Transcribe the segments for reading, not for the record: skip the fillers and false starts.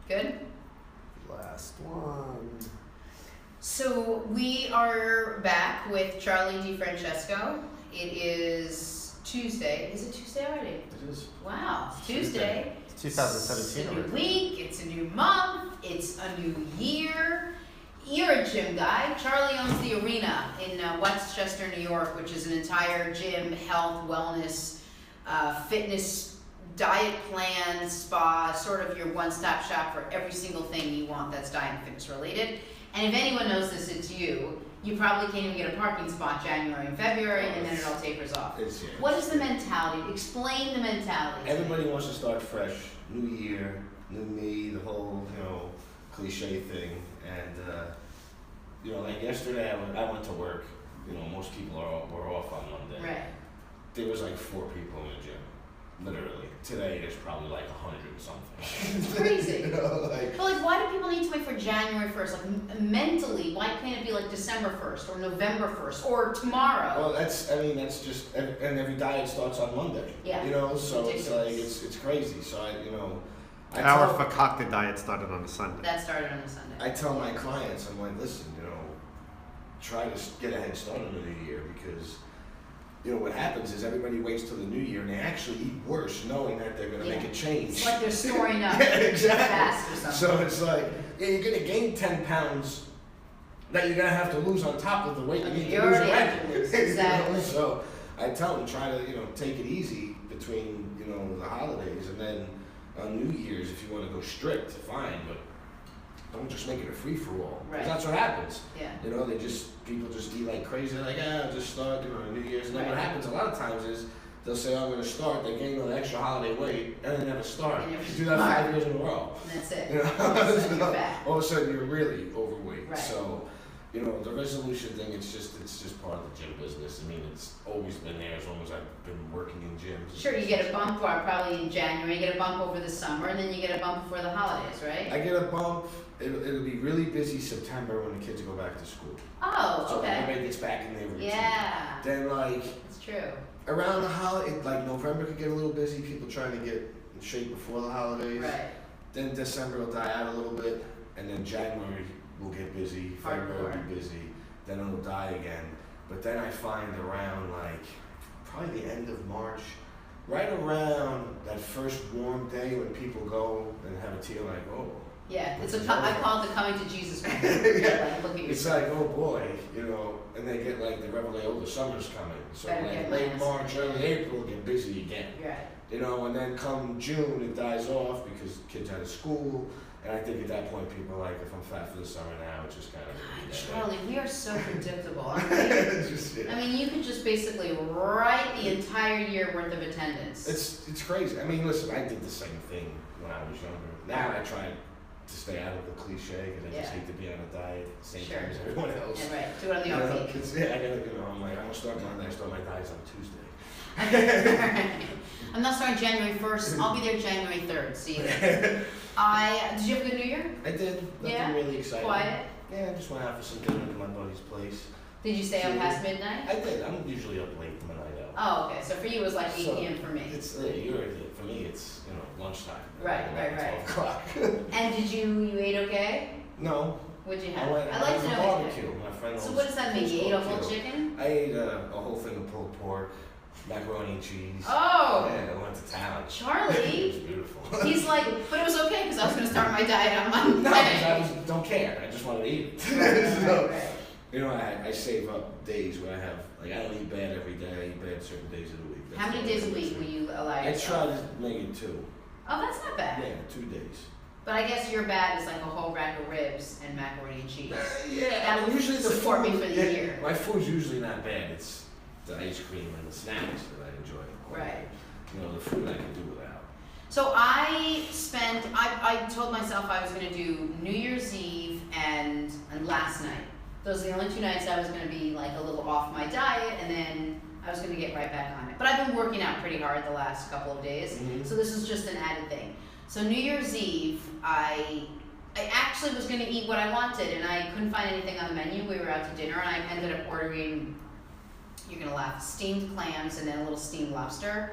Good? Last one. So we are back with Charlie DiFrancesco. It is Tuesday. Is it Tuesday already? It is. Wow, it's Tuesday. It's 2017 It's a already. new week, it's a new month, it's a new year. You're a gym guy. Charlie owns the Arena in Westchester, New York, which is an entire gym, health, wellness, fitness, diet plan, spa, sort of your one-stop shop for every single thing you want that's diet and fitness related. And if anyone knows this, it's you. You probably can't even get a parking spot January and February, and then it all tapers off. What is the mentality? Explain the mentality. Everybody wants to start fresh. New year, new me, the whole, cliche thing. And, like yesterday I went to work. Most people were off on Monday. Right. There was like 4 people in the gym. Literally. Today there's probably like 100 and something. It's crazy. But why do people need to wait for January 1st? Like mentally, why can't it be like December 1st or November 1st or tomorrow? Well, that's just, and every diet starts on Monday. Yeah. So ridiculous. it's crazy. So Our concocted diet started on a Sunday. That started on a Sunday. I tell my clients, I'm like, listen, try to get a head start on the new year because what happens is everybody waits till the new year and they actually eat worse knowing that they're going to make a change. It's like they're storing up exactly. fast or something. So it's like, you're going to gain 10 pounds that you're going to have to lose on top of the weight you need to lose already. Exactly. So I tell them, try to, take it easy between, the holidays and then on New Year's, if you want to go strict, fine, but don't just make it a free-for-all. Right. That's what happens. Yeah. People just eat like crazy. They're like, I'll just start, New Year's. And then what happens a lot of times is they'll say, I'm going to start. They gain the extra holiday weight, and they never start. You do that 5 years in a row. And that's it. All of a sudden you're fat. All of a sudden you're really overweight. Right. So, the resolution thing, it's just part of the gym business. I mean, it's always been there as long as I've been working in gyms. Sure, you get a bump probably in January, you get a bump over the summer, and then you get a bump before the holidays, right? I get a bump. It'll be really busy September when the kids go back to school. Oh, so okay. everybody gets back in their routine. Yeah. Then It's true. around the holiday, like November could get a little busy. People trying to get in shape before the holidays. Right. Then December will die out a little bit, and then January will get busy. February will be busy. Then it'll die again. But then I find around probably the end of March, right around that first warm day when people go and have a tea, like, oh. Yeah, I call it the coming to Jesus moment. Yeah. Look at It's like, oh boy, and they get the revelation, oh, the summer's coming. So late March, early April, get busy again. Right. And then come June, it dies off because kids out of school. And I think at that point, people are like, if I'm fat for the summer now, it's just kind of. Charlie, we are so predictable, aren't we? I mean, you could just basically write the entire year worth of attendance. It's crazy. I mean, listen, I did the same thing when I was younger. Now I try to stay out of the cliche because I just hate to be on a diet at the same time as everyone else. Yeah, right. Do it on the off week. I gotta, I'm like, I'm gonna start Monday. I start my diets on Tuesday. I'm not starting January 1st. I'll be there January 3rd. See you there. Did you have a good New Year? I did. Nothing really exciting. Quiet? Yeah, I just went out for some dinner at my buddy's place. Did you stay up past midnight? I did. I'm usually up late when I go. Oh, okay. So for you, it was like 8 p.m. for me. For me, it's lunchtime. Right. 12 o'clock. And did you ate okay? No. What'd you have? I like to know. Barbecue. My friend. So what does that mean? You ate a whole chicken? I ate a whole thing of pulled pork, macaroni and cheese. Oh. Yeah, I went to town. Charlie. It was beautiful. He's like, but it was okay because I was going to start my diet on Monday. No, because I don't care. I just wanted to eat it. Right. I save up days where I have, I don't eat bad every day. I eat bad certain days of the week. How many days a week will you allow yourself? I try to make it 2. Oh, that's not bad. Yeah, 2 days. But I guess your bad is like a whole rack of ribs and macaroni and cheese. Yeah, usually the support food, me for the year. My food's usually not bad. It's the ice cream and the snacks that I enjoy. Right. The food I can do without. So I told myself I was going to do New Year's Eve and last night. Those are the only 2 nights I was going to be like a little off my diet, and then I was going to get right back on it. But I've been working out pretty hard the last couple of days, so this is just an added thing. So New Year's Eve, I actually was going to eat what I wanted, and I couldn't find anything on the menu. We were out to dinner, and I ended up ordering, you're going to laugh, steamed clams and then a little steamed lobster.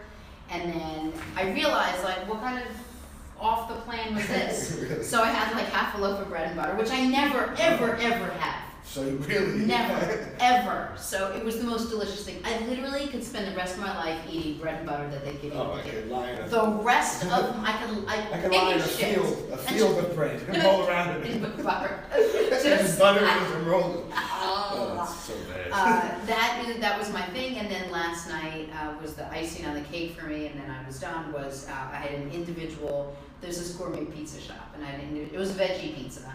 And then I realized, like, what kind of off the plan was this. So I had like half a loaf of bread and butter, which I never, ever, ever have. So you really? Never, ever. So it was the most delicious thing. I literally could spend the rest of my life eating bread and butter that they give you. Oh, I could lie in a The rest of I could lie in a field of bread and roll around in it. butter. Just butter and roll. Oh, that's so bad. That was my thing, and then last night was the icing on the cake for me, and then I was done. I had an individual. There's this gourmet pizza shop, and it was veggie pizza,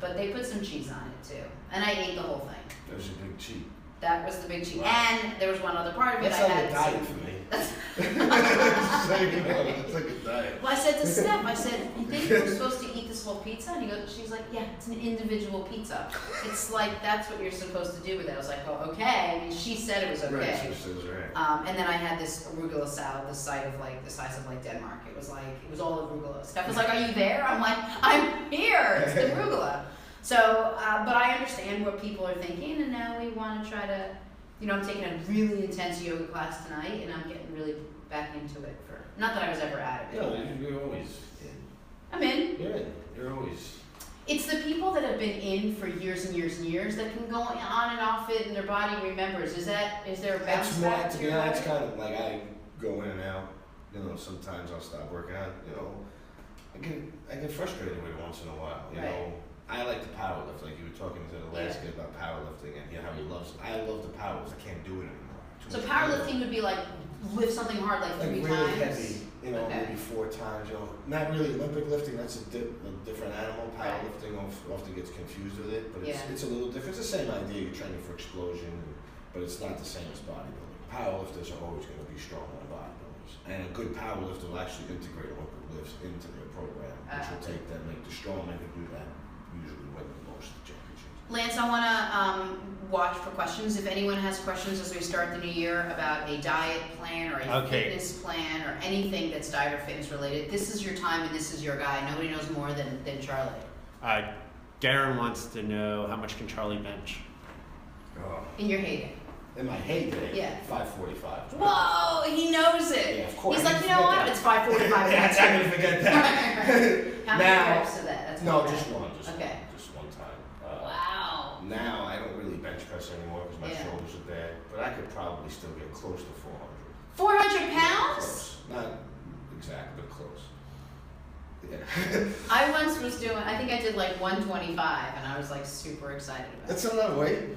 but they put some cheese on it too, and I ate the whole thing. That was a big cheat. That was the big cheat, Wow. and there was one other part of it. That's I like had a diet some- for me. That's- It's like a diet. Well, I said to Steph, I said, you think you're supposed to eat this whole pizza? And she's like, yeah, it's an individual pizza. It's like, that's what you're supposed to do with it. I was like, well, okay. And she said it was okay. Right, she says right. And then I had this arugula salad the size of Denmark. It was all arugula. Steph was like, are you there? I'm like, I'm here. It's the arugula. So, but I understand what people are thinking, and now we want to try to, I'm taking a really intense yoga class tonight, and I'm getting really back into it not that I was ever out of it. No, you're always in. I'm in. You're in. You're always. It's the people that have been in for years and years and years that can go on and off it, and their body remembers. Is there a bounce back to your body? It's kind of like I go in and out. Sometimes I'll stop working out. I get frustrated with it once in a while. I like to powerlift. Like you were talking to the last kid about powerlifting and how he loves it. I love the powerlift. I can't do it anymore. So powerlifting would be like lift something hard like 3 really times. Heavy, maybe 4 times. Not really Olympic lifting. That's a different animal. Powerlifting often gets confused with it, but it's a little different. It's the same idea. You're training for explosion, but it's not the same as bodybuilding. Powerlifters are always going to be stronger than bodybuilders, and a good powerlifter will actually integrate Olympic lifts into their program, which will take them. Like the strongmen who do that usually win the most championships. Lance, I want to watch for questions. If anyone has questions as we start the new year about a diet plan or a fitness plan or anything that's diet or fitness related, this is your time and this is your guy. Nobody knows more than Charlie. Darren wants to know how much can Charlie bench? In your heyday. In my heyday? Yeah. 545. Whoa, he knows it. Yeah, of course. He's like, you know what? It's 5:45. Yeah, I'm not gonna forget that. How many reps of that? That's No, okay. Just one. Okay. Just one time. Wow. Now I don't really bench press anymore because my shoulders are bad, but I could probably still get close to 400. 400 pounds? Close. Not exact, but close. Yeah. I once was doing, I think I did like 125, and I was like super excited about That's it. a lot of weight.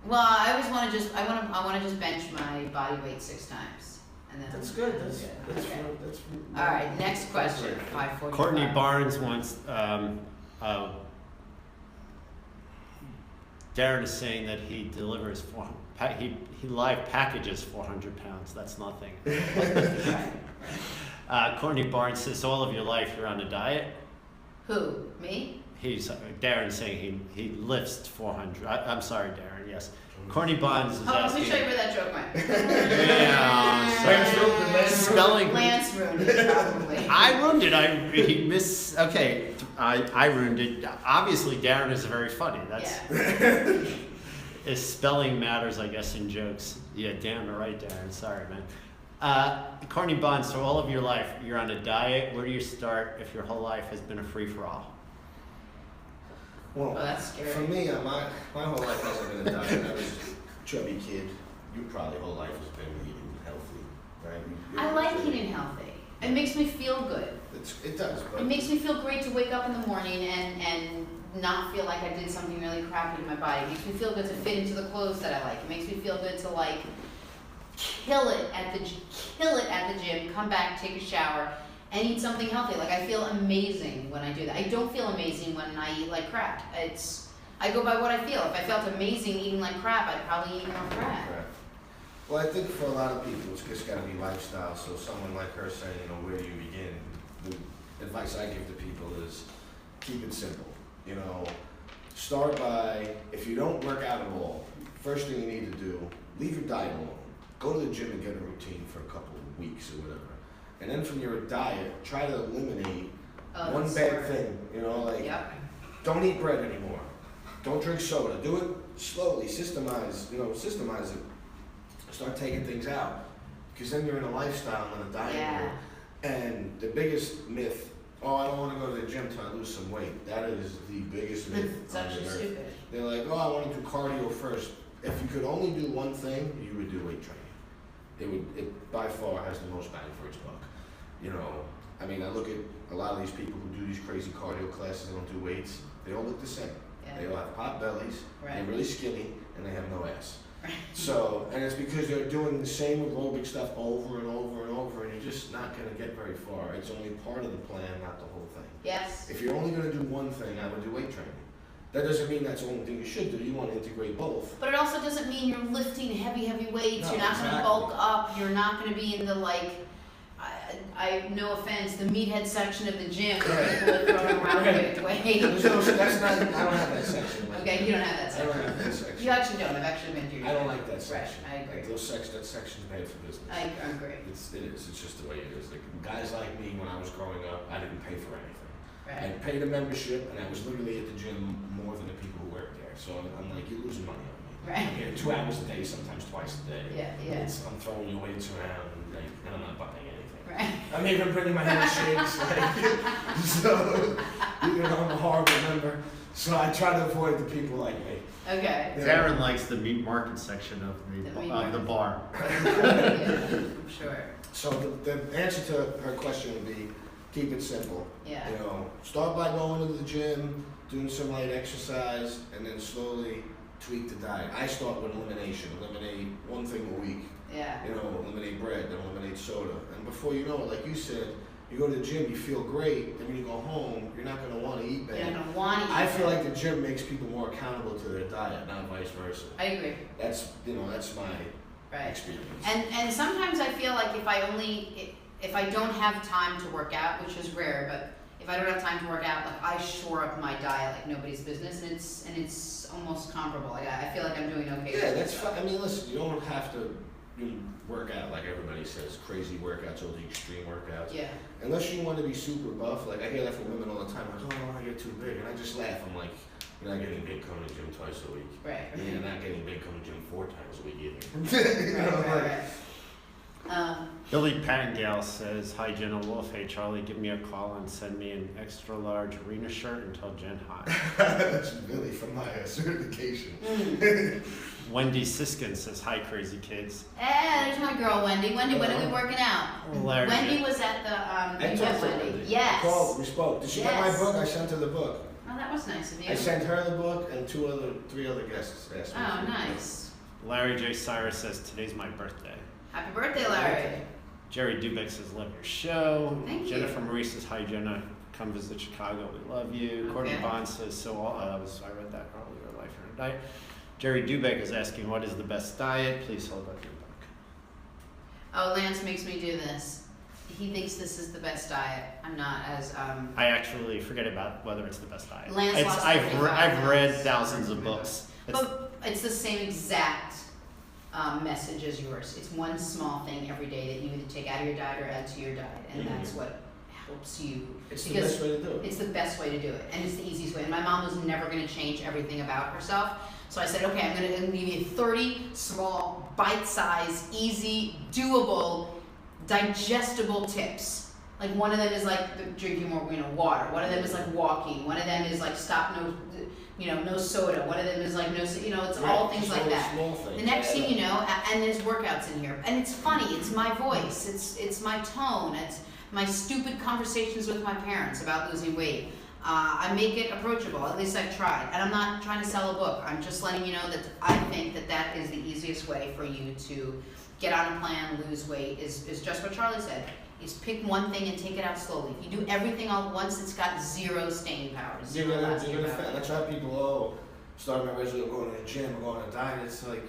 Well, I always want to I want to just bench my body weight 6 times, and then. That's good. That's okay. That's all right. Next question. 545. Courtney Barnes wants. Darren is saying that he delivers he live packages 400 pounds. That's nothing. Courtney Barnes says, all of your life you're on a diet. Who? Me? Darren saying he lifts 400. I'm sorry, Darren. Yes. Courtney Barnes is Let asking. me show you where that joke went. Yeah. Spelling. Lance ruined it, probably. I ruined it. Okay, I ruined it. Obviously, Darren is very funny. That's. Yeah. Spelling matters, I guess, in jokes. Yeah, damn right, Darren. Sorry, man. Courtney Barnes, so all of your life, you're on a diet. Where do you start if your whole life has been a free-for-all? Well, that's scary. For me, my whole life hasn't been a diet. I was a chubby kid. You probably whole life has been eating healthy, right? I like eating healthy. It makes me feel good. It does. But it makes me feel great to wake up in the morning and not feel like I did something really crappy to my body. It makes me feel good to fit into the clothes that I like. It makes me feel good to like kill it at the gym, come back, take a shower, and eat something healthy. Like I feel amazing when I do that. I don't feel amazing when I eat like crap. I go by what I feel. If I felt amazing eating like crap, I'd probably eat more crap. Right. Well, I think for a lot of people, it's just got to be lifestyle. So someone like her saying, where do you begin? The advice I give to people is keep it simple. Start by, if you don't work out at all, first thing you need to do, leave your diet alone. Go to the gym and get a routine for a couple of weeks or whatever. And then from your diet, try to eliminate one bad thing. Don't eat bread anymore. Don't drink soda. Do it slowly. Systemize it. Start taking things out. Because then you're in a lifestyle and a diet mode. And the biggest myth oh, I don't want to go to the gym till I lose some weight. That is the biggest myth It's on actually the earth. stupid. They're like, oh, I want to do cardio first. If you could only do one thing, you would do weight training. It by far has the most bang for its buck. You know, I mean, I look at a lot of these people who do these crazy cardio classes and don't do weights. They all look the same. Yeah. They all have pot bellies. Right. They're really skinny, and they have no ass. Right. So, and it's because they're doing the same aerobic stuff over and over and over, and you're just not going to get very far. It's only part of the plan, not the whole thing. Yes. If you're only going to do one thing, I would do weight training. That doesn't mean that's the only thing you should do. You want to integrate both. But it also doesn't mean you're lifting heavy weights. No, You're not going to exactly. bulk up. You're not going to be in the no offense, the meathead section of the gym where people are throwing around with weight. That's not. I don't have that section. Okay, you don't have that I don't section. have that section. You actually don't. I've actually been to your I don't gym. like that section. Right, I agree. That section's bad for business. I agree. It is. It's just the way it is. Like guys like me, when I was growing up, I didn't pay for anything. I Right. paid a membership, and I was literally at the gym more than the people who work there. So I'm like, you're losing money on me. Right. I'm here 2 hours a day, sometimes twice a day. Yeah. I'm throwing your weights around, and I'm not buying anything. Right. I'm even bringing my handshakes, so I'm a horrible member. So I try to avoid the people like me. Okay. Yeah. Darren likes the meat market section of The the meat of the bar. Yeah, I'm sure. So the answer to her question would be, keep it simple. Yeah. You know, start by going to the gym, doing some light exercise, and then slowly tweak the diet. I start with elimination. Eliminate one thing a week. Yeah. You know, eliminate bread, then eliminate soda. And before you know it, like you said, you go to the gym, you feel great, then when you go home, you're not going to want to eat bad. You're not gonna want to eat. I feel that. like the gym makes people more accountable to their diet, not vice versa. I agree. That's my Right. experience. And sometimes I feel like if I don't have time to work out, which is rare, but if I don't have time to work out, like I shore up my diet like nobody's business, and it's almost comparable. Like I feel like I'm doing okay. Yeah, with that's myself. fine. I mean, listen, you don't have to work out like everybody says, crazy workouts or the extreme workouts. Yeah. Unless you want to be super buff, like I hear that from women all the time. Like, oh, you're too big, and I just laugh. I'm like, you're not getting big coming to the gym twice a week. Right. And you're not getting big coming to the gym 4 times a week either. You know, like, Billy Pattingale says, "Hi Jenna Wolf. Hey Charlie, give me a call and send me an extra large arena shirt and tell Jen hi." that's really from my certification. Wendy Siskin says, "Hi crazy kids." Hey, there's my girl Wendy. Wendy, when are we working out? Larry. Wendy was at the I you talked met to Wendy. Wendy. Yes. We spoke. Did she get my Yes. book? I sent her the book. Oh, that was nice of you. I sent her the book, and 3 other guests asked me. Oh, for the book. nice. Larry J. Cyrus says, "Today's my birthday." Happy birthday, Larry. Jerry Dubeck says, "Love your show." Thank you. Jennifer Marie says, "Hi Jenna, come visit Chicago. We love you." Courtney Okay. Bond says, "So I read that earlier. Life and Diet." Jerry Dubeck is asking, "What is the best diet?" Please hold up your book. Oh, Lance makes me do this. He thinks this is the best diet. I'm not as I actually forget about whether it's the best diet. Lance It's, lost I've 35 I've read pounds. thousands of books. It's, But it's the same exact message as yours. It's one small thing every day that you either take out of your diet or add to your diet, and that's what helps you. It's the Because best way to do it. It's the best way to do it, and it's the easiest way. And my mom was never going to change everything about herself. So I said, okay, I'm going to give you 30 small, bite-sized, easy, doable, digestible tips. Like one of them is like drinking more, water. One of them is like walking. One of them is like no soda. One of them is like it's all things like that. The next thing you know, and there's workouts in here, and it's funny. It's my voice. It's my tone. It's my stupid conversations with my parents about losing weight. I make it approachable. At least I've tried, and I'm not trying to sell a book. I'm just letting you know that I think that is the easiest way for you to get on a plan, lose weight. Is just what Charlie said. Is pick one thing and take it out slowly. If you do everything all at once, it's got zero staying power. You're gonna fail. That's why people, starting my resolution, going to the gym, or going on a diet. It's like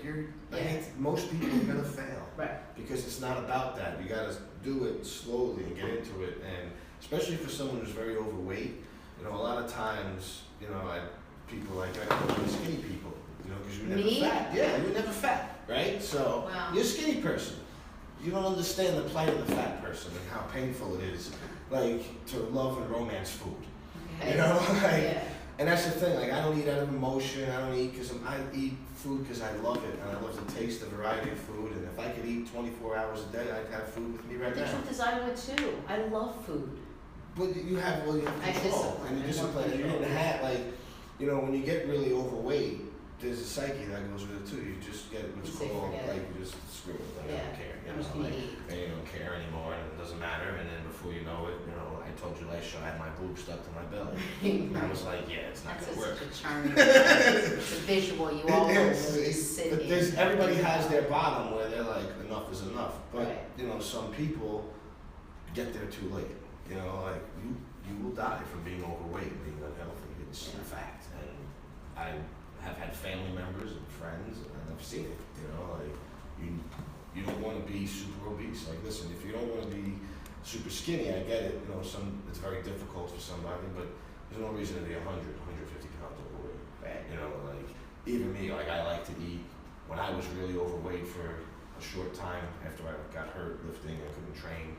most people are gonna fail. Right. Because it's not about that. You gotta do it slowly and get into it, and especially for someone who's very overweight. A lot of times, people like I call them skinny people. Because you're never Me? fat. Yeah, you're never fat, right? So Wow. you're a skinny person. You don't understand the plight of the fat person and how painful it is, to love and romance food. Okay. Yeah. And that's the thing. I don't eat out of emotion. I don't eat because I eat food because I love it, and I love the taste, the variety of food. And if I could eat 24 hours a day, I'd have food with me right The now. truth is, I would too. I love food. But you have control Discipline. and you discipline, and you didn't have like, when you get really overweight, there's a psyche that goes with it too. You just get what's called like you just screw it, like I don't care, and you don't care anymore, and it doesn't matter. And then before you know it, I told you last show I had my boob stuck to my belly, and I was like, yeah, it's not gonna work. Such a charming. It's a visual. You all sit but in. everybody has their bottom where they're like enough is enough. But some people get there too late. Like you will die from being overweight, being unhealthy. It's a fact, and I have had family members and friends, and I've seen it. Like you don't want to be super obese. Like, listen, if you don't want to be super skinny, I get it. It's very difficult for somebody, but there's no reason to be 100, 150 pounds overweight. Right. Like even me, like I like to eat. When I was really overweight for a short time after I got hurt lifting and couldn't train,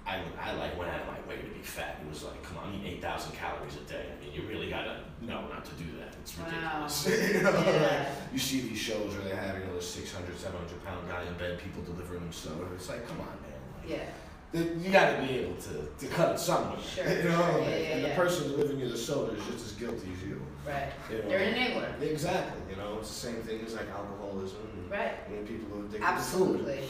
I like went out of my way to be fat. It was like, come on, eat 8,000 calories a day. I mean, you really gotta know not to do that. It's ridiculous. Wow. Like, you see these shows where they have this 600, 700 pound guy in bed, people delivering him soda. It's like, come on, man. Like, you gotta be able to cut it somewhere. Sure. And the person delivering you the soda is just as guilty as you. Right. They're an enabler. Exactly. It's the same thing as like alcoholism. And, people who are addicted to food. Absolutely.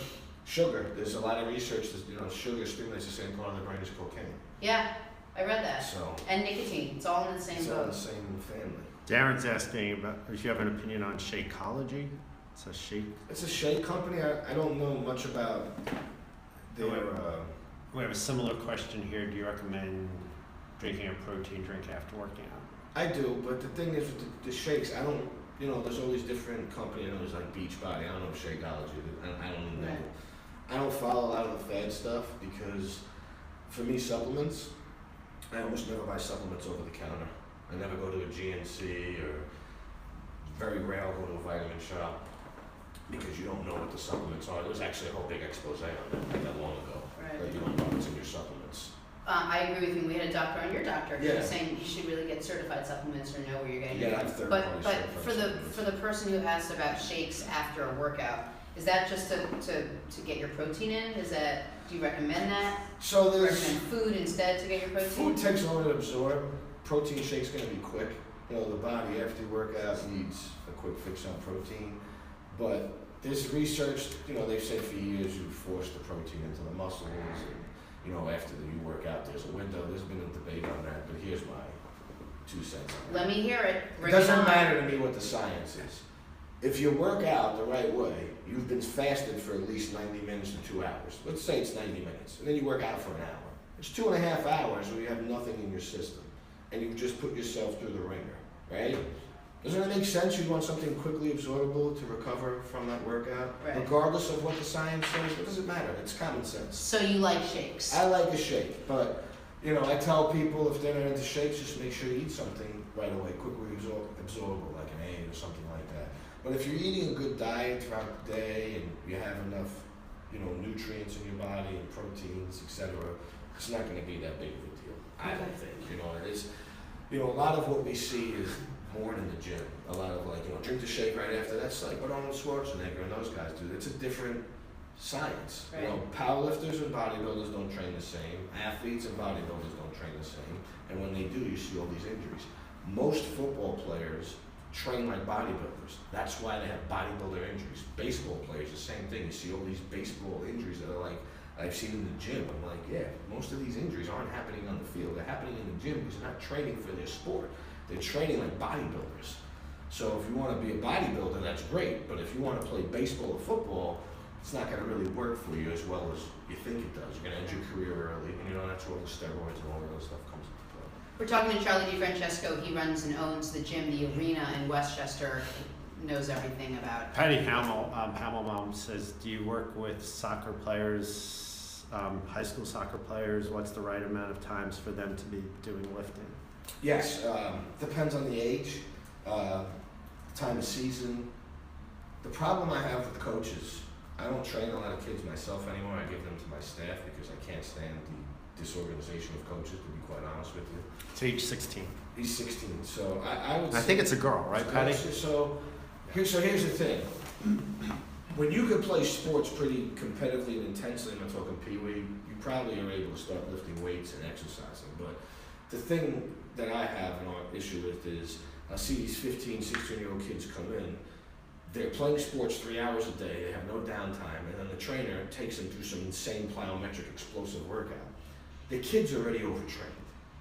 Sugar. There's a lot of research that sugar stimulates the same part of the brain as cocaine. Yeah, I read that. So. And nicotine. It's all in the same boat. It's all in the same family. Darren's asking about if you have an opinion on Shakeology. It's a shake. It's a shake company. I don't know much about their. We have a similar question here. Do you recommend drinking a protein drink after working out? I do, but the thing is with the shakes, I don't. There's all these different companies. I know there's like Beachbody. I don't know Shakeology. I don't know. I don't follow a lot of the fad stuff because, for me, supplements. I almost never buy supplements over the counter. I never go to a GNC or very rare I'll go to a vitamin shop because you don't know what the supplements are. There was actually a whole big expose on that not that long ago. Right. Like you don't know what's in your supplements. I agree with you. We had a doctor on your doctor who was Yeah. saying you should really get certified supplements or know where you're getting Yeah, it I have from. third-party But certified for supplements. the person who asked about shakes after a workout, is that just to get your protein in? Do you recommend that? So Do you there's recommend food instead to get your protein? food takes longer to absorb. Protein shake's gonna be quick. The body after you work out needs a quick fix on protein. But there's research, they've said for years you force the protein into the muscles and after you work out there's a window. There's been a debate on that, but here's my 2 cents on that. Let me hear it. It Bring doesn't on. matter to me what the science is. If you work out the right way, you've been fasted for at least 90 minutes to 2 hours. Let's say it's 90 minutes, and then you work out for an hour. It's 2.5 hours where you have nothing in your system, and you've just put yourself through the ringer, right? Doesn't it make sense you want something quickly absorbable to recover from that workout? Right. Regardless of what the science says, it doesn't matter. It's common sense. So you like shakes? I like a shake, but I tell people if they're not into shakes, just make sure you eat something right away, quickly absorbable, like an egg or something like that. But if you're eating a good diet throughout the day and you have enough, nutrients in your body and proteins, etc., it's not going to be that big of a deal. I don't think. It is. A lot of what we see is born in the gym. A lot of drink the shake right after. That's like what Arnold Schwarzenegger and those guys do. It's a different science. Right. Powerlifters and bodybuilders don't train the same. Athletes and bodybuilders don't train the same. And when they do, you see all these injuries. Most football players train like bodybuilders. That's why they have bodybuilder injuries. Baseball players, the same thing. You see all these baseball injuries that are like I've seen in the gym. I'm like, yeah, most of these injuries aren't happening on the field. They're happening in the gym because they're not training for their sport. They're training like bodybuilders. So if you want to be a bodybuilder, that's great. But if you want to play baseball or football, it's not going to really work for you as well as you think it does. You're going to end your career early, and that's where all the steroids and all that other stuff comes into play. We're talking to Charlie DiFrancesco. He runs and owns the gym, the Arena in Westchester. Knows everything about. Patty Hammelbaum says, do you work with soccer players, high school soccer players? What's the right amount of times for them to be doing lifting? Yes, depends on the age, time of season. The problem I have with coaches, I don't train a lot of kids myself anymore. I give them to my staff because I can't stand the disorganization of coaches, to be quite honest with you. It's age 16. He's 16, so I would say... I think it's a girl, right, Patty? So here's the thing. when you can play sports pretty competitively and intensely, I'm not talking pee-wee, you probably are able to start lifting weights and exercising. But the thing that I have an issue with is I see these 15, 16-year-old kids come in, they're playing sports 3 hours a day, they have no downtime, and then the trainer takes them through some insane plyometric explosive workout. The kid's already overtrained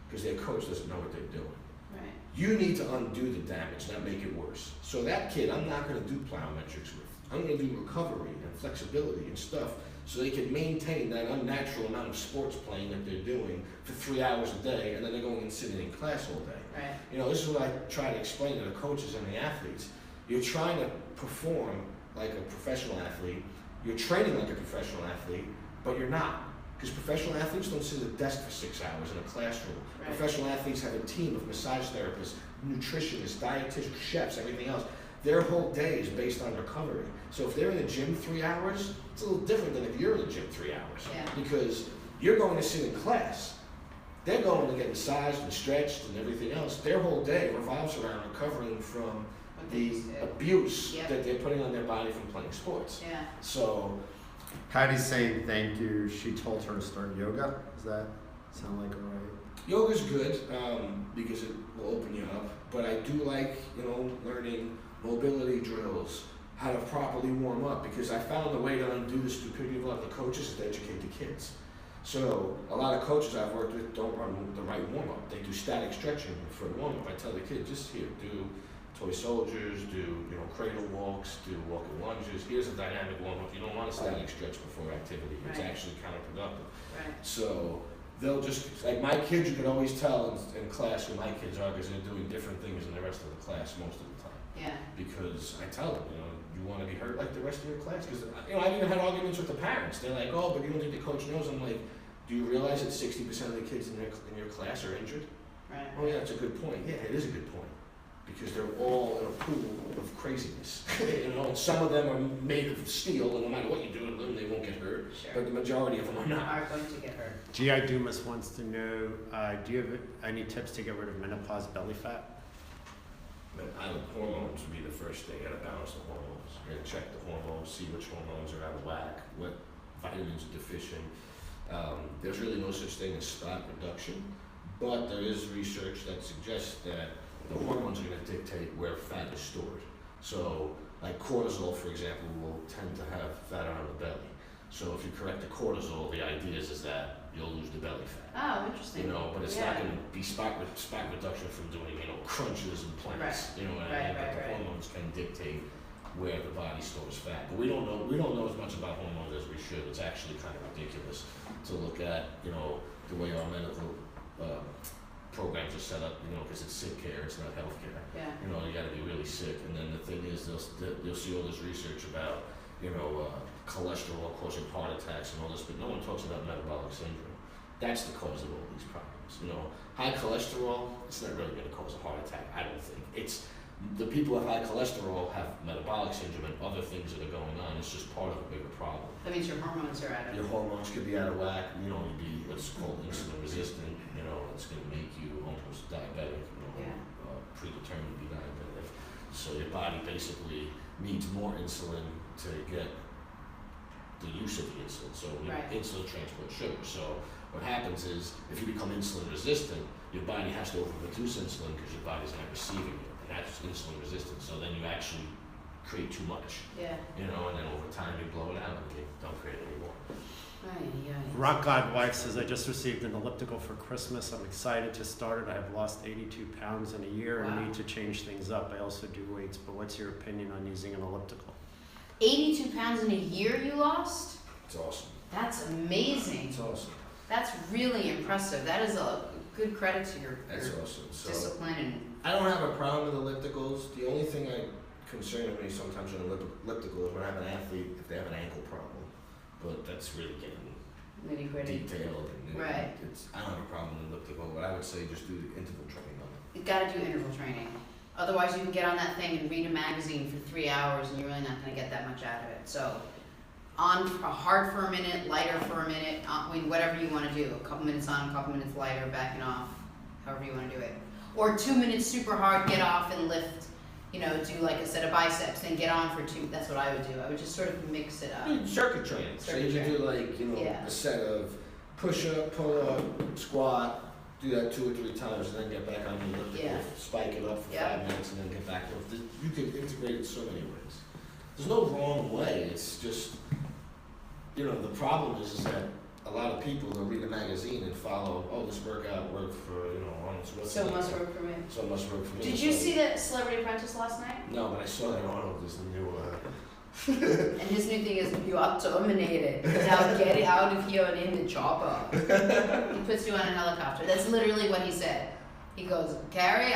because their coach doesn't know what they're doing. Right. You need to undo the damage, not make it worse. So that kid, I'm not going to do plyometrics with. I'm going to do recovery and flexibility and stuff so they can maintain that unnatural amount of sports playing that they're doing for 3 hours a day, and then they're going and sitting in class all day. Right. You know, this is what I try to explain to the coaches and the athletes. You're trying to perform like a professional athlete, you're training like a professional athlete, but you're not. Because professional athletes don't sit at a desk for 6 hours in a classroom. Right. Professional athletes have a team of massage therapists, nutritionists, dietitians, chefs, everything else. Their whole day is based on recovery. So if they're in the gym 3 hours, it's a little different than if you're in the gym 3 hours. Yeah. Because you're going to sit in class. They're going to get massaged and stretched and everything else. Their whole day revolves around recovering from the abuse that they're putting on their body from playing sports. Yeah. So Patty's saying thank you. She told her to start yoga. Does that sound like all right? yoga's good because it will open you up. But I do like, learning mobility drills, how to properly warm up, because I found the way to undo the stupidity of a lot of the coaches is to educate the kids. So a lot of coaches I've worked with don't run the right warm-up. They do static stretching for the warm-up. I tell the kid, just here, do toy soldiers, do cradle walks, do walking lunges. Here's a dynamic warm-up. You don't want a static stretch before activity. It's actually counterproductive. Right. So they'll just, like my kids, you can always tell in class who my kids are because they're doing different things than the rest of the class most of the time. Yeah. Because I tell them, you want to be hurt like the rest of your class? Because, I've even had arguments with the parents. They're like, oh, but you don't think the coach knows? I'm like, do you realize that 60% of the kids in your class are injured? Right. Oh, yeah, that's a good point. Yeah, it is a good point. Because they're all in a pool of craziness. And some of them are made of steel, and no matter what you do to them, they won't get hurt. Sure. But the majority of them are not. Are going to get hurt. G.I. Dumas wants to know, do you have any tips to get rid of menopause belly fat? Hormones would be the first thing. You gotta balance the hormones. You gotta check the hormones, see which hormones are out of whack, what vitamins are deficient. There's really no such thing as fat reduction, but there is research that suggests that the hormones are going to dictate where fat is stored. So, like cortisol, for example, will tend to have fat around the belly. So if you correct the cortisol, the idea is that you'll lose the belly fat. Oh, interesting. But it's not going to be spot reduction from doing, crunches and planks. Right. You know what I mean? But the hormones can dictate where the body stores fat. But we don't know as much about hormones as we should. It's actually kind of ridiculous to look at, the way our medical programs are set up, because it's sick care, it's not health care. Yeah. You got to be really sick. And then the thing is, you'll see all this research about, cholesterol causing heart attacks and all this, but no one talks about metabolic syndrome. That's the cause of all these problems. High cholesterol, it's not really going to cause a heart attack, I don't think. It's the people with high cholesterol have metabolic syndrome and other things that are going on. It's just part of a bigger problem. That means your hormones are out of Your hormones could be out of whack. You'd be what's called insulin resistant. It's going to make you almost diabetic. Predetermined to be diabetic. So your body basically needs more insulin to get the use of the insulin. So insulin transports sugar. So what happens is if you become insulin resistant, your body has to overproduce insulin because your body's not receiving it, and that's insulin resistant. So then you actually create too much. Yeah. And then over time you blow it out and you don't create any more. Rock God Wife says, I just received an elliptical for Christmas. I'm excited to start it. I have lost 82 pounds in a year and need to change things up. I also do weights, but what's your opinion on using an elliptical? 82 pounds in a year you lost? It's awesome. That's amazing. It's awesome. That's really impressive. That is a good credit to your awesome. So discipline. And I don't have a problem with ellipticals. The only thing I concern me sometimes with an elliptical is when I have an athlete, if they have an ankle problem. But that's really getting detailed. And I don't have a problem with elliptical, but I would say just do the interval training on it. You've got to do interval training. Otherwise, you can get on that thing and read a magazine for 3 hours, and you're really not going to get that much out of it. So, hard for a minute, lighter for a minute, whatever you want to do. A couple minutes on, a couple minutes lighter, backing off, however you want to do it. Or 2 minutes super hard, get off and lift you know, do like a set of biceps, then get on for 2. That's what I would do. I would just sort of mix it up. Circuit training. So you do like, you know, a set of push-up, pull-up, squat, do that 2 or 3 times, and then get back on the elliptical, spike it up for 5 minutes, and then get back up. You could integrate it so many ways. There's no wrong way. It's just, you know, the problem is that a lot of people will read a magazine and follow, oh, this workout worked for, you know, Arnold Schwarzenegger. So it must work for me. So it must work for me. Did you see that Celebrity Apprentice last night? No, but I saw that Arnold is the new. And his new thing is, you are terminated. Now get out of here and in the chopper. He puts you on a helicopter. That's literally what he said. He goes, Carrie,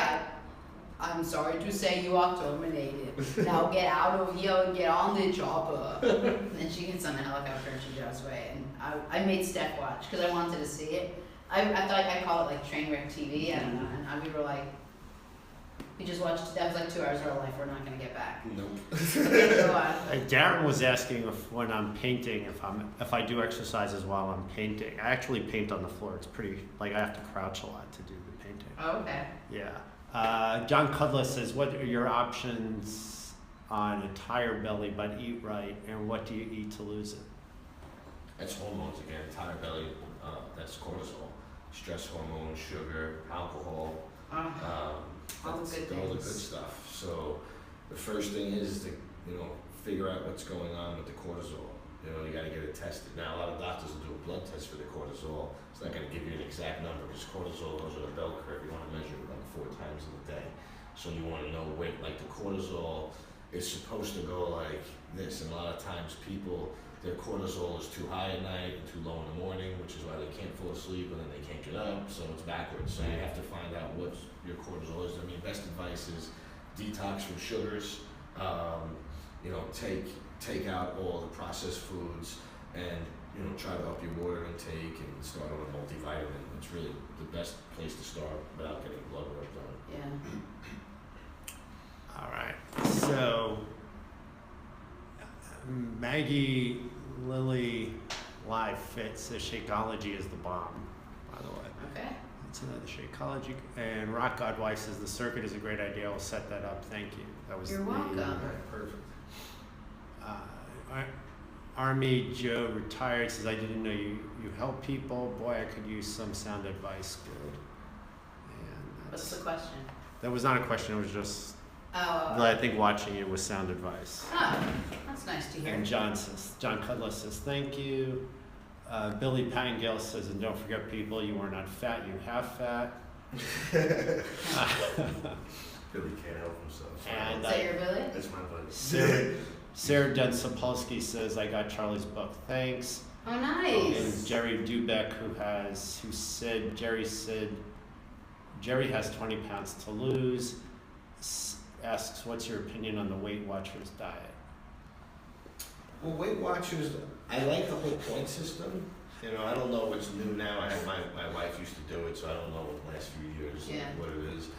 I'm sorry to say you are terminated. Now get out of here and get on the chopper. And then she gets on the helicopter and she drives away. And I made Steph watch because I wanted to see it. I thought I'd call it like train wreck TV. I don't know. And we were like, we just watched, that was like 2 hours of our life we're not going to get back. Nope. Okay, go on. Darren was asking if when I'm painting, if I do exercises while I'm painting. I actually paint on the floor. It's pretty, like I have to crouch a lot to do the painting. Oh, okay. Yeah. John Cudless says, what are your options on a tired belly but eat right, and what do you eat to lose it? That's hormones again. Tired belly, that's cortisol, stress hormone, sugar, alcohol. All the good things. All the good stuff. So the first thing is to, you know, figure out what's going on with the cortisol. You know, you got to get it tested. Now, a lot of doctors will do a blood test for the cortisol. It's not going to give you an exact number because cortisol goes on a bell curve. You want to measure it like 4 times in a day. So you want to know weight. Like the cortisol is supposed to go like this. And a lot of times people, their cortisol is too high at night and too low in the morning, which is why they can't fall asleep and then they can't get up. So it's backwards. So you have to find out what your cortisol is. I mean, best advice is detox from sugars. You know, take out all the processed foods, and you know, try to up your water intake and start on a multivitamin. It's really the best place to start without getting blood work done. Yeah. All right. So Maggie Lily Live Fit says Shakeology is the bomb, by the way. Okay. That's another Shakeology. And Rock Godwife says the circuit is a great idea. I'll set that up. Thank you. That was You're welcome. Right, perfect. Army Joe retired says I didn't know you help people. Boy, I could use some sound advice. Good. And What's the question? that was not a question. It was just. Oh. I think watching it was sound advice. Oh, that's nice to hear. And John Cudless says, thank you. Billy Pangale says, and don't forget people, you are not fat, you have fat. Billy can't help himself. And, Is that your Billy? That's my buddy. Sarah Dunsapolsky says, I got Charlie's book, thanks. Oh, nice. And Jerry Dubeck, Jerry has 20 pounds to lose, asks, what's your opinion on the Weight Watchers diet? Well, Weight Watchers, I like the whole point system. You know, I don't know what's new now. I have my wife used to do it, so I don't know what the last few years what it is.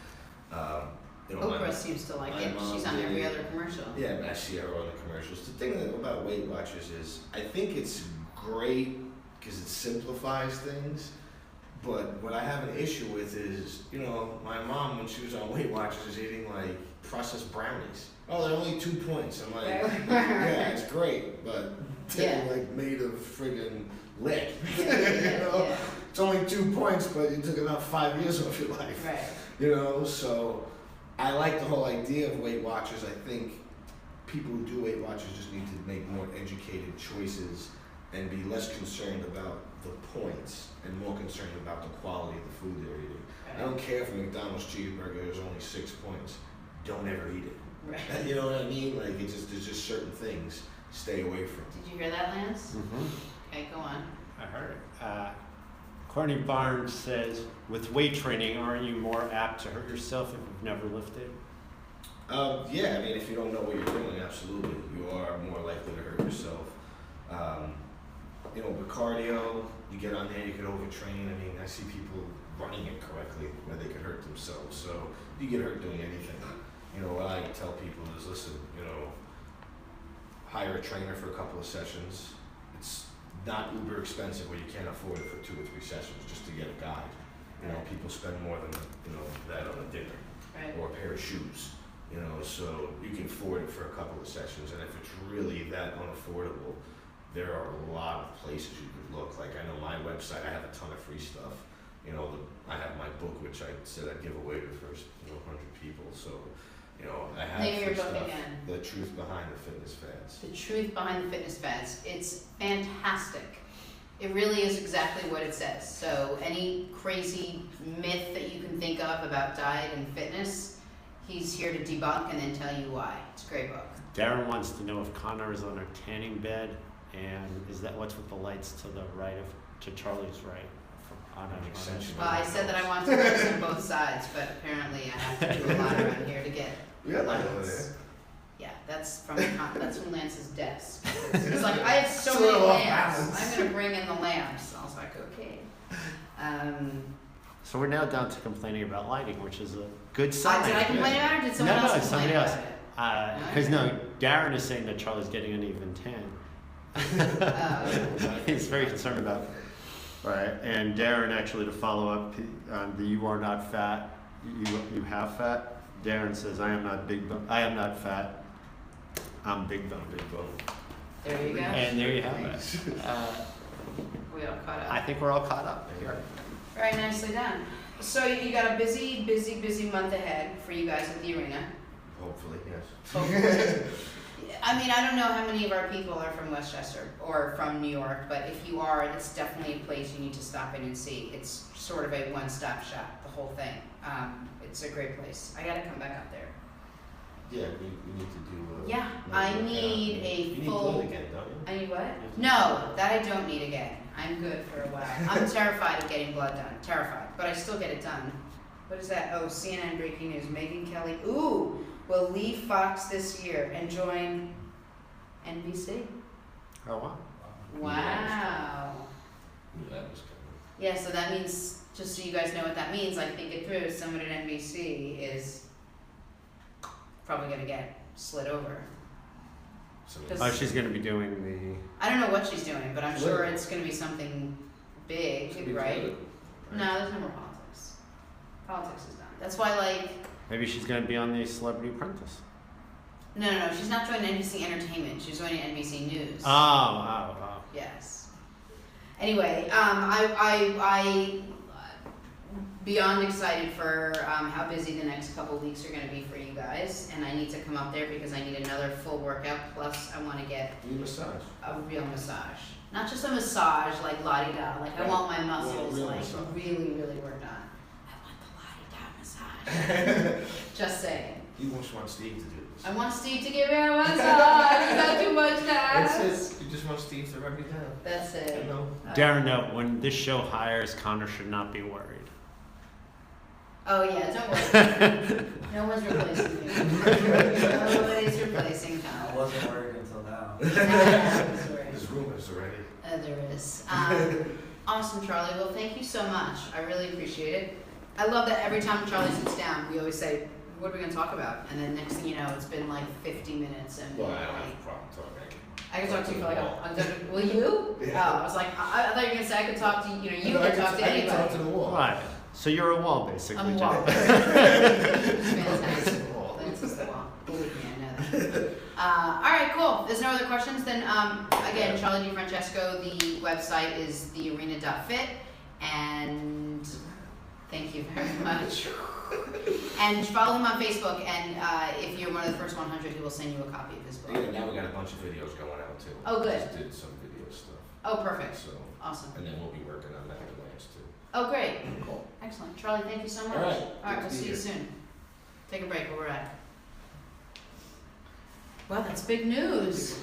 You know, Oprah seems to like it. She's on every other commercial. Yeah, I see her on the commercials. The thing about Weight Watchers is, I think it's great because it simplifies things. But what I have an issue with is, you know, my mom, when she was on Weight Watchers, was eating like processed brownies. Oh, they're only 2 points. I'm like, yeah, it's great, but they're like made of friggin' lead. You know, it's only 2 points, but it took about 5 years off your life. Right. You know, so I like the whole idea of Weight Watchers. I think people who do Weight Watchers just need to make more educated choices and be less concerned about the points and more concerned about the quality of the food they're eating. Right. I don't care if a McDonald's cheeseburger is only 6 points. Don't ever eat it. Right. You know what I mean? Like, there's just certain things stay away from. Did you hear that, Lance? Mm-hmm. Okay, go on. I heard it. Courtney Barnes says, with weight training, aren't you more apt to hurt yourself if you've never lifted? Yeah, I mean, if you don't know what you're doing, absolutely. You are more likely to hurt yourself. You know, with cardio, you get on there, you could overtrain. I mean, I see people running it correctly where they could hurt themselves. So you get hurt doing anything. You know, what I tell people is, listen, you know, hire a trainer for a couple of sessions. It's not uber expensive where you can't afford it for 2 or 3 sessions just to get a guide. You know, people spend more than, you know, that on a dinner or a pair of shoes. You know, so you can afford it for a couple of sessions, and if it's really that unaffordable, there are a lot of places you could look. Like I know my website, I have a ton of free stuff. You know, I have my book, which I said I'd give away to the first 100 people. So, you know, I have Name your free book stuff. again. The Truth Behind the Fitness Fads. The Truth Behind the Fitness Fads. It's fantastic. It really is exactly what it says. So any crazy myth that you can think of about diet and fitness, he's here to debunk and then tell you why. It's a great book. Darren wants to know if Connor is on a tanning bed, and is that what's with the lights to the right of, to Charlie's right? I said that I want to lights on both sides, but apparently I have to do a lot around here to get We got light over lights. there. Yeah, that's from Lance's desk. He's like, I have so It's a many little off lamps. balance. I'm gonna bring in the lamps. I was like, okay. So we're now down to complaining about lighting, which is a good sign. Did I complain about it, or did someone else it's complain somebody else. about it? Because no, Darren is saying that Charlie's getting an even tan. He's very concerned about it. Right, and Darren, actually, to follow up on the "you are not fat, you have fat." Darren says, "I am not big bone. I am not fat. I'm big bone." Big bone. There you go. And there you have it. We all caught I up. think we're all caught up here. Very nicely done. So you got a busy month ahead for you guys at the arena. Hopefully, yes. Hopefully. I mean, I don't know how many of our people are from Westchester or from New York, but if you are, it's definitely a place you need to stop in and see. It's sort of a one-stop shop, the whole thing. It's a great place. I gotta come back up there. Yeah, we need to do. Yeah, another I need workout. a You need full. blood again, don't you? I need what? No, that I don't need again. I'm good for a while. I'm terrified of getting blood done. Terrified, but I still get it done. What is that? Oh, CNN breaking news. Megyn Kelly. Ooh. Will leave Fox this year and join NBC. Oh wow! Wow. Knew that was coming. Yeah, so that means, just so you guys know what that means, like think it through, someone at NBC is probably going to get slid over. So, Oh, she's going to be doing I don't know what she's doing, but I'm sure Political. it's going to be something big, it's gonna be right? political, right? No, there's no more politics. Politics is done. That's why, like, maybe she's going to be on the Celebrity Apprentice. no, she's not joining NBC Entertainment. She's joining NBC News. Oh. Yes. Anyway, I beyond excited for how busy the next couple weeks are going to be for you guys, and I need to come up there because I need another full workout. Plus, I want to get You massage. a real massage, not just a massage like la-di-da. Like I want my muscles real like massage. really worked on. I want the la-di-da massage. Just saying. You just want Steve to do this. I want Steve to give me a massage. Is that too much to ask? That's it. You just want Steve to rub you down. That's it. You know? Darren, no, when this show hires, Connor should not be worried. Oh yeah, don't worry. No one's replacing me. Nobody's replacing I Kyle. wasn't worried until now. There's rumors already. There is. Awesome, Charlie. Well, thank you so much. I really appreciate it. I love that every time Charlie sits down, we always say, what are we going to talk about? And then next thing you know, it's been like 50 minutes. And Well, I don't have a problem talking. I can talk to you for like will you? Yeah. Oh, I was like, I thought you were going to say I could talk to you. You I could talk to I can talk anybody. to the wall. Right. So you're a wall, basically. I'm a Jack. wall. Fantastic. Lance is the wall. Believe me, I know that. All right, cool. There's no other questions. Then, again, Charlie DiFrancesco, the website is thearena.fit. And thank you very much. And follow him on Facebook. And if you're one of the first 100, he will send you a copy of his book. Yeah, now we got a bunch of videos going out too. Oh, good. Just did some video stuff. Oh, perfect. So, Awesome. and then we'll be working on that with Lance too. Oh, great. Cool. Excellent. Charlie, thank you so much. All right. All right, Good we'll to be see you here. soon. Take a break. We'll be right. Wow, that's big news.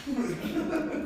Big reply now.